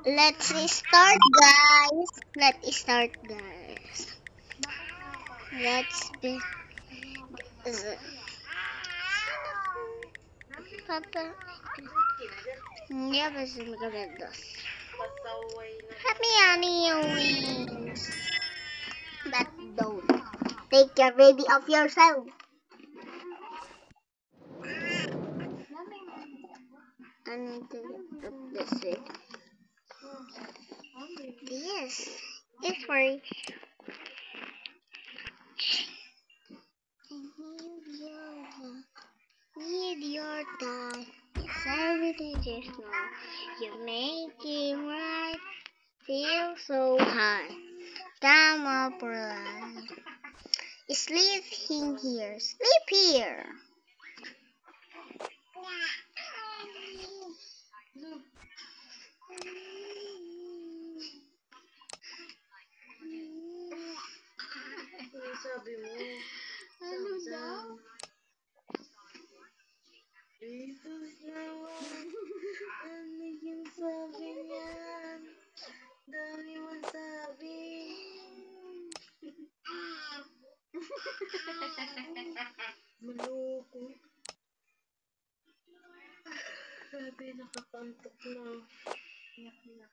Let's start, guys. Let's start, guys. Let's be. Papa. Ya vas a comer dos. Happy Halloween. But don't. Take care, baby, of yourself. I need to put this in. Yes. It's for need your time. It's everything just now. You make it right. Feel so high. Time up right. Sleep in here. Sleep here. Sabi mo, ano daw? Jesus naman, ano yung sabi niyan? Dami mong sabi. Maloko. Grabe, nakakantok na. Iyak na.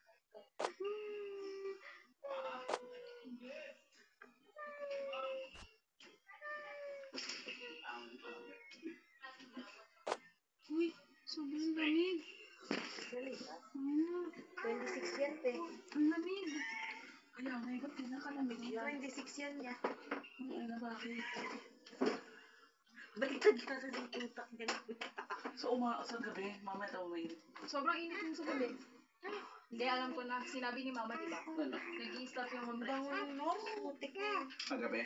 Uy, sobrang lamig. Lamig ba? 26 yan, te. Ang lamig. Kaya, may ba't pinakalamig yan? 26 yan niya. Ano, bakit? Baliktad ka sa tutak. Sa gabi, mama tawin. Sobrang init din sa gabi. Hindi, alam ko na. Sinabi ni mama, diba? Ano? Nag-i-stop yung home Bango ng norm. Mutik na. Sa gabi?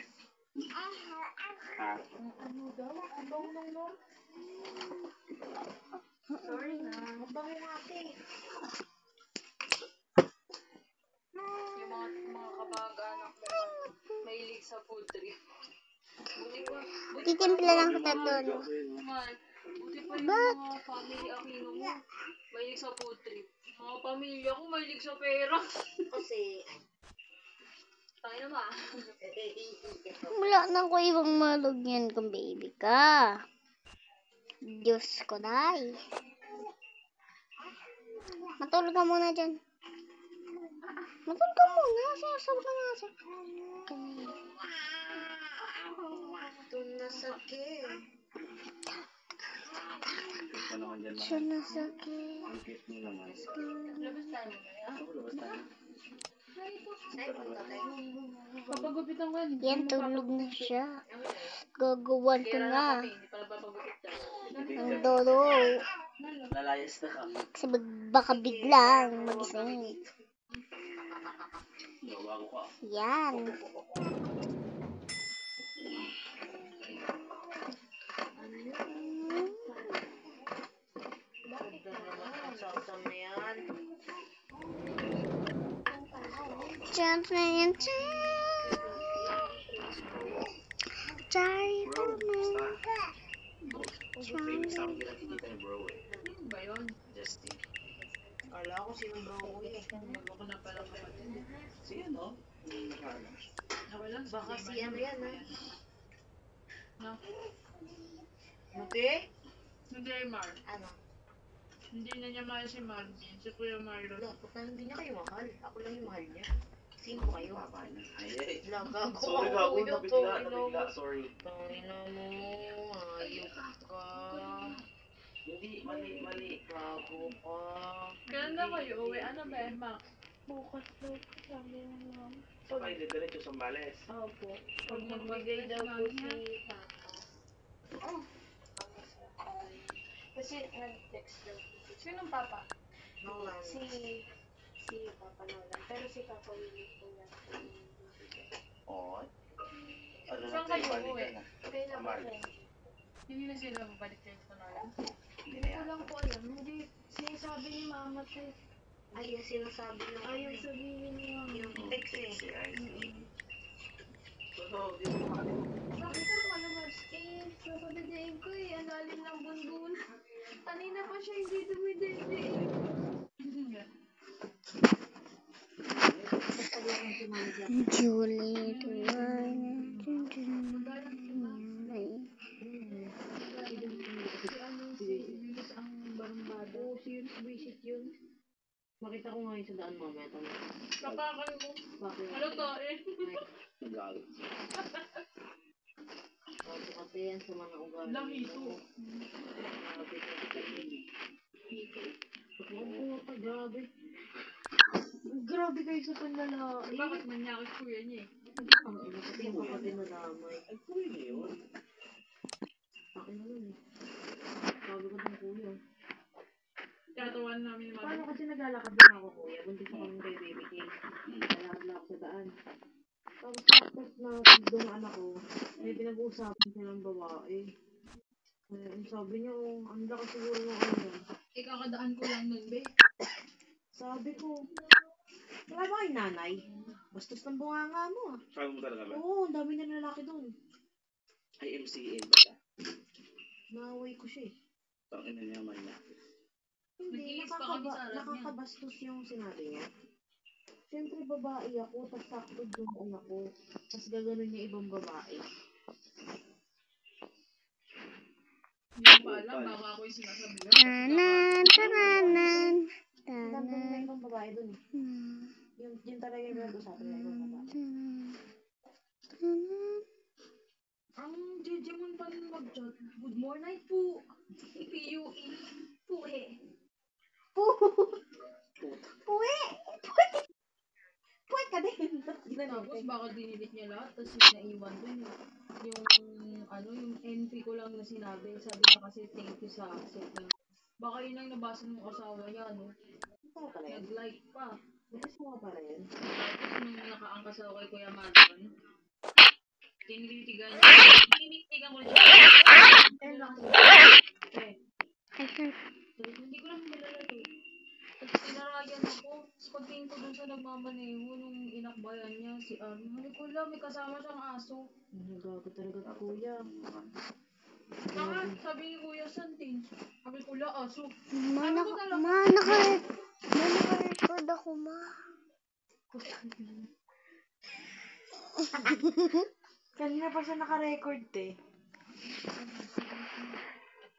Ano daw? Ang bango ng norm. Sorry na. Ang bango nga, te. Yung mga kabag-anak mo, mahilig sa food trip. Titimpla lang kita doon. Buti pa yung mga family Aquino mo, mahilig sa food trip. Mga pamilya ko, mahilig sa pera. Kasi, Tayo naman. Wala na ko ibang malugyan kung baby ka. Diyos ko, day. Matulog ka muna dyan. Matulog ka muna. Sasabog ka na kasi. ito na sakit. Ito naman dyan Siya nasakit. Ang cute mo naman. Labas tayo mamaya. Labas tayo. Ay, punta tayo. Papagupitan ko yan. Yan, tulog na siya. Gagawan ko na. Hindi pala papagupit ka. Ang dolo. Lalayas na ka. Kasi baka biglang magising. Bago ka. Yan. Ganda naman ang samsam na yan. Jump na yan. Sorry Bro, for me. basta. Famous ako kinakikita ni bro eh. Ba yun? Justin. Kala ko sino bro ko eh. Ako na pala kapatid. Si ano? Nakala. Wala. Baka si ano yan ha? No? Muti? Hindi, Mar. Ano? Hindi na niya mahal si Marvin. Si Kuya Marlon. Dapat na hindi niya kayo mahal. Ako lang yung mahal niya. Sino kayo? Papa na. Ay, eh. Laga ko. Sorry gago, nabigla. Sorry. Tangina mo. Ayok ka. Hindi, mali. Gago ka. Kailan na kayo uwi? Ano ba, Mac? Bukas daw. Sabi mo lang. Sa kayo, diretso sa Mbales. Opo. Pag Magbigay daw po si Papa. Kasi nag-text daw. Sinong papa? Nolan. Si Papa Nolan. Pero si Papa Willie po yan. Oo. Ano na Saan tayo, kayo balik uwi? ka na. Kaya na Amal. po. Hindi na sila babalik kayo sa Nolan. Hindi na yan. Wala ko alam. Hindi. Sinasabi ni Mama tayo. Ay, yung sinasabi nyo. Ayaw sabihin niya. Yung text eh. Si Ice. So, di mo makalimutan. Bakit ka malabas? Eh, sasabihin ko eh. Ang lalim ng bundun. Kanina pa siya hindi dumididig. Juliet, ang barambada. Oo, serious visit yun. Makita ko nga yun sa daan mamaya. Kapakal mo. Bakit? Ano to eh? Galit. Kasi yan sa mga ugali. Lang ito. Grabe ka. Oo, grabe. Grabe kayo sa panlalaki. Bakit manyakit kuya niya eh? Ang ina, pati yung kapatid na damay. Ay, kuya niya yun. Akin na nun eh. Sabi ko ng kuya. Tatawan namin yung Paano mami. kasi naglalakad din ako kuya? Buntis ako ng kay baby cake. Nalakad ako sa daan. Tapos na dumaan ako, may pinag-uusapan silang babae. Ang sabi niya, oh, ang laki siguro ng ano yan. Ikakadaan ko lang nun, be. Sabi ko, wala ba kayong nanay? Bastos ng bunganga mo ah. Sabi mo talaga ba? Oo, ang dami na lalaki doon. Ay, MCN ba siya? Naaway ko siya eh. Tangina niya man niya. Hindi, Nag-iis pa kami sa harap niya. nakakabastos yung sinabi niya. Siyempre babae ako, tapos sakto yung anak ko. Tapos gaganon niya ibang babae. Hindi ko pa alam, baka ako yung sinasabihan. tanan, tananan, Ang dami na tanan, ibang babae doon eh. Yun talaga yung pinag-usapan na ibang babae. Ang Jejemon pa rin mag-chat. Good morning po. PUE. Puhe. Puwi! Puwi ka din! Tapos baka dinilit niya lahat, tapos naiwan dun yung entry ko lang na sinabi. Sabi niya kasi thank you sa accept. Baka yun ang nabasa ng asawa niya, no? Ito pala yun. Nag-like pa. Nakasawa pala yun. Tapos nung nakaangkas ako kay Kuya Marlon, tinitigan ko na siya. Hindi ko lang kilala to. Tapos tinarayan ako. Tapos pagtingin ko dun sa nagmamaneho nung inakbayan niya, si Arno. Hindi ko lang, may kasama siyang aso. Nagago talaga ka kuya. Sabi ni Kuya Santin, sabi ko la aso. naka-record ako, ma. Kanina pa siya naka-record eh.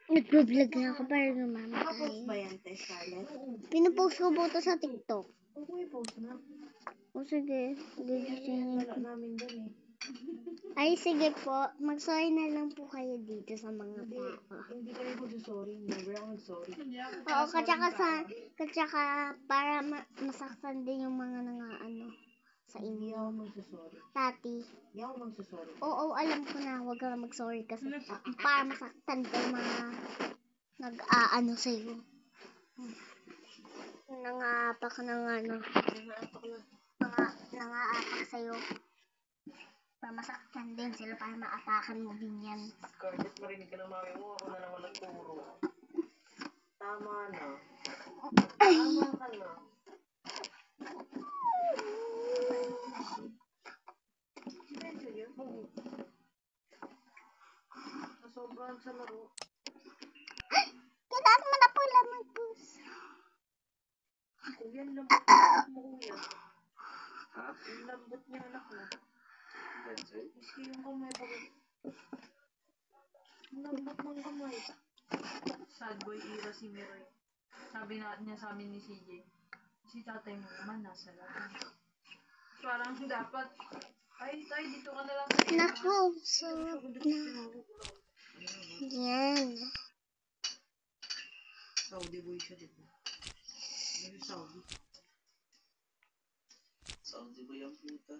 Nagbablog na ako para Naka-post ba gumamatay. yan, Tess Scarlett? Pinupost ko po ito sa TikTok. Oo, i-post na. O sige, gigisingin Wala ko. namin doon eh. Ay, sige po. Mag-sorry na lang po kayo dito sa mga Hindi, tao. hindi kami magsusorry. Never ako nag-sorry. Oo, katsaka para masaktan din yung mga sa Hindi inyo. ako magsusorry. Tati. Hindi ako magsusorry. Oo, alam ko na. Huwag ka mag-sorry kasi para masaktan ka yung mga sa'yo. Nangapak ng nangaapak sa'yo. Para masaktan din sila para maapakan mo din yan. Scarlett, marinig ka na mami mo. Ako na naman nagturo. Tama na. Tama ka na. Seryoso yun? Oo. Nasobrahan sa laro. Kailangan mo na po lang mag-post. Kuya, ang lambot niya anak mo, kuya. Ha? Ang lambot niya anak mo. Pencil? Miski yung kamay pa. Ang lambot ng kamay. Sad boy era si Miroy. Sabi na niya sa amin ni CJ, si tatay mo naman nasa labas. Parang dapat, ay tay, dito ka na lang sa Naku, sarap na. Yan. Saudi boy siya, di ba? Ano Saudi? Saudi ba yung puta?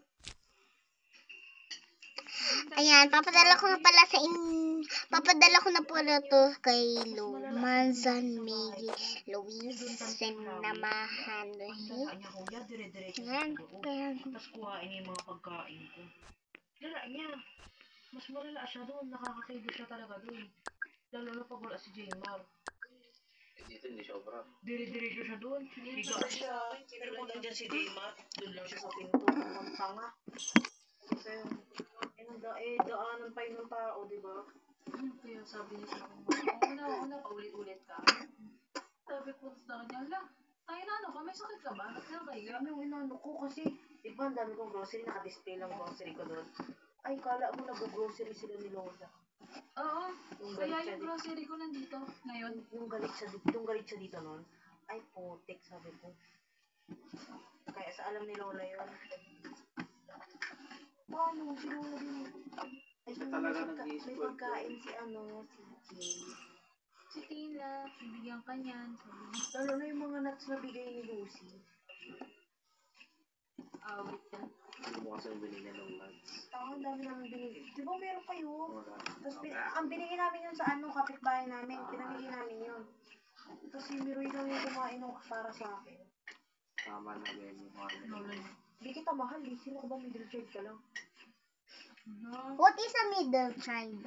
Ayan, papadala ko na pala to kay Manzan Miggy Luis Sinamahan. Lala niya, kuya, dire-diretso Yan, sa loob. kaya Tapos kuhain niya yung mga pagkain ko. Lala niya. Mas malala siya doon. Nakakakibo siya talaga doon. Lalo na pag wala si Jaymar. Dito hindi siya obra. Dire-diretso siya doon. Higa siya. Pero kung nandiyan si Jaymar, doon lang siya sa pinto. Ang tanga. Kasi, daanan pa yun ng tao, di ba? Kaya sabi niya sa akin, una, paulit-ulit ka. Sabi ko sa kanya, hala, Tayo na ano ka? May sakit ka ba? Ba't ka kaya? Ano yung inano ko kasi, di ba, ang dami kong grocery, naka-display lang grocery ko doon. Ay, kala mo nag-grocery sila ni Lola. Oo. Yung Kaya galit siya yung grocery ko nandito ngayon. Yung galit siya dito noon, ay putik, sabi ko. Kaya sa alam ni Lola yun. Paano? Si Lola din. Ay, Siya talaga may nag-i-spoil pagkain si si Jay. Si Tina, bibigyan ka niyan. Sabi niya, Lalo na yung mga nuts na bigay ni Lucy. awit yan. Ano mo kasi binili ng nuts? Ang dami namin binili. Di ba meron kayo? Wala. Tapos ang binili namin yun sa kapitbahay namin. Pinamili namin yun. Tapos si Miroy lang yung kumain ng para sa akin. Tama na yan yung mga Lola niya. Di kita mahal eh. Sino ka ba middle child ka lang? No. What is a middle child?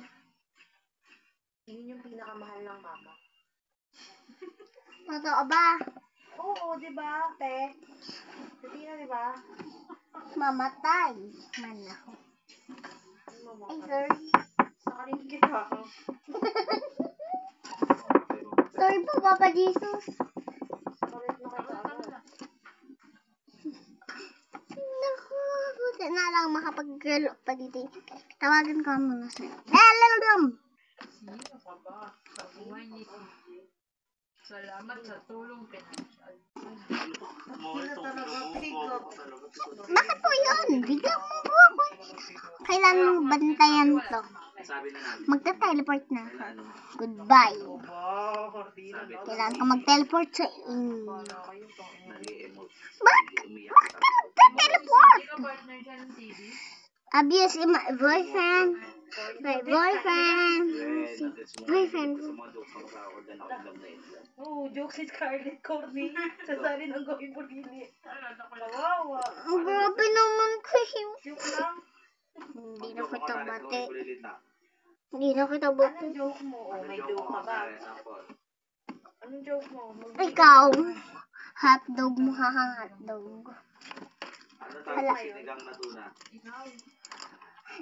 Yun yung pinakamahal ng mama. Totoo ba? Oo, di ba, te? Tina, di ba? Mamatay man ako. Mama. Ay, sorry. Sa kanin kita. Sorry po, Papa Jesus. Sa kanin na kita. Tama na. Naku, buti na lang makapag-girl pa dito. Tawagan ko muna sa... Lalalagam! Sino ka ba? Sa buhay ni CJ. Salamat sa tulong pinansyal. Sino talaga, tigap. Bakit po yun? Bigyan mo po ako. Kailangan mong bantayan to. Sabi na namin. Magta-teleport na ako. Ano? Goodbye. Wow, Cortina. Sabi. Kailangan ka mag-teleport sa inyo. Para kayo, Nag-i-emote. Bakit? Umiyak Bakit ka magta-teleport? Hindi ka partner siya ng TV? Abuse my boyfriend. My boyfriend. Boyfriend. Sa mga jokes ako sa ako dyan ako ilam na ilam. Oh, jokes si Scarlett Corny. Sasali ng gawin mo nili. Kawawa. Ang grabe naman kayo. Joke lang. Hindi na kita bate. Bulilita. Hindi na kita bate. Anong joke mo? Oh, may joke ka ba? Anong joke mo? Ikaw. Hotdog mo hotdog. Ano tawag sa sinigang na tuna? Ikaw.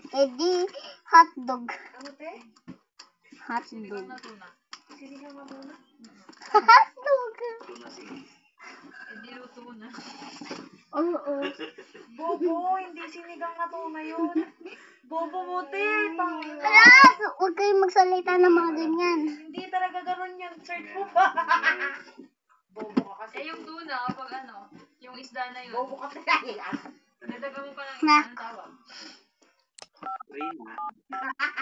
Eh di, hotdog. Ano, te? Hotdog. Na tuna. Sinigang ka muna. Hotdog. Tuna sing. Eh, di luto na. Oo. Bobo, hindi sinigang na tuna yun. Bobo mo, te. Hala, huwag kayong magsalita ng mga ganyan. Hindi talaga ganun yun. Search mo pa. Bobo ka kasi. Eh, yung tuna, kapag ano, yung isda na yun. Bobo ka talaga. Nadaga mo pa ng Na. isda ng tawag. Rina.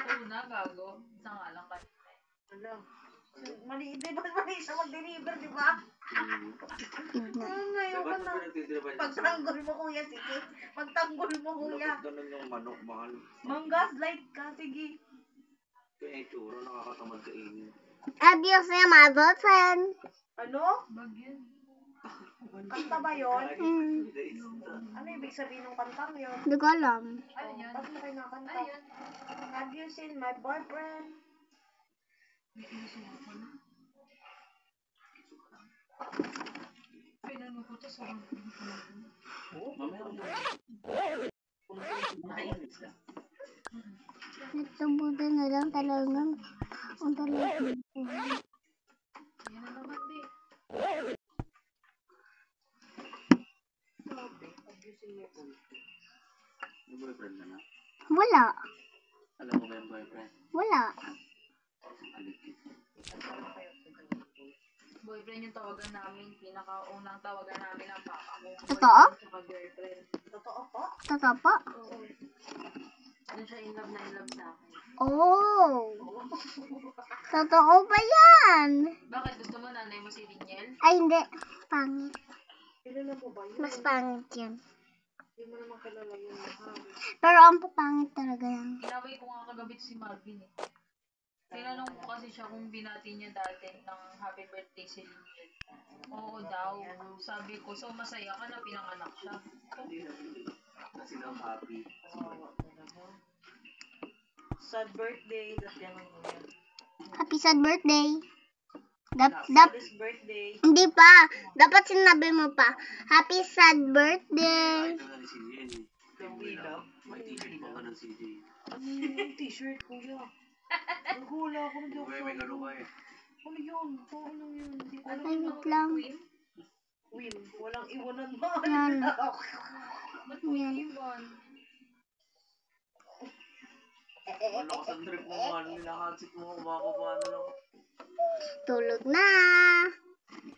Tuna, gago. Isa nga lang kanina. Ano? Mali, di ba mali siya mag-deliver, di ba? Ayoko Dapat na. mo pinagtitripan niya sa Pagtanggol mo, kuya, sige. Pagtanggol mo, kuya. Dapat ganun yung manok, mahal. Manggaslight ka, sige. Kaya itsura, nakakatamad kainin. Abuse niya my boyfriend. Ano? Bagyan. Kanta ba yun? Ano ibig sabihin ng kantang yun? Hindi ko alam. Ano yun? Ba't mo kinakanta? Ano yun? Have you seen my boyfriend? May inusuha ko na. Pinano ko to sa Mamaya mo. Nagtabutan na lang talaga. Ang talaga. Yan na naman, be. Sabi, abusing my boyfriend. May boyfriend na na. Wala. Alam mo ba yung boyfriend? Wala. Aligid. Boyfriend yung tawagan namin. Pinakaunang tawagan namin ang papa ko. Totoo? Boyfriend tsaka girlfriend. Totoo po? Totoo po? Oo. Doon siya in love na in love sa akin. Oh. Totoo ba yan? Bakit? Gusto mo nanay mo si Daniel? Ay, hindi. Pangit. Kilala mo ba yun? Mas pangit yun. Hindi mo naman kilala yun. Pero ang pangit talaga yan. Inaway ko nga kagabi si Marvin eh. Tinanong ko kasi siya kung binati niya dati ng happy birthday si Daniel. Oo daw. Sabi ko, so masaya ka na pinanganak siya. Kasi daw happy. Sad birthday. That's yan ang kuya. Happy sad birthday. Saddest birthday. Hindi pa. Dapat sinabi mo pa. Happy sad birthday. Ito nga ni CJ yan eh. Yung ilaw. May t-shirt pa nga ng CJ. Ano yung t-shirt, kuya? Nagula ako ng joke May sa gano'n ba eh. Ano yun? Paano yun? Hindi ko alam. Ay, wait lang. Queen? Win, walang iwanan man. Yan. Ba't mo Yan. iwan? Malakas ang trip mo nga. Nilakansip mo. Kumababa na lang. Tulog na.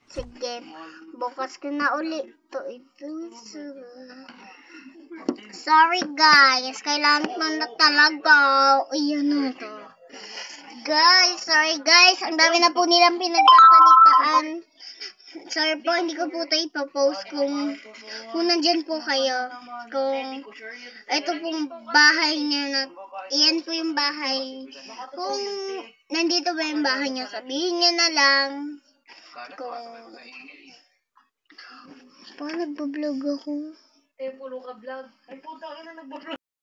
Sige. Bukas ko na uli. Ito. Sorry guys. Kailangan ko na talaga. Ayan na to. Guys, sorry guys. Ang dami na po nilang pinagkakalitaan. Sorry po, hindi ko po ito ipopost kung nandyan po kayo. Kung ito pong bahay niya na, iyan po yung bahay. Kung nandito ba yung bahay niya, sabihin niya na lang. Kung nagbablog ako. Eh, puro ka vlog. Ay, puta, ano nagbablog?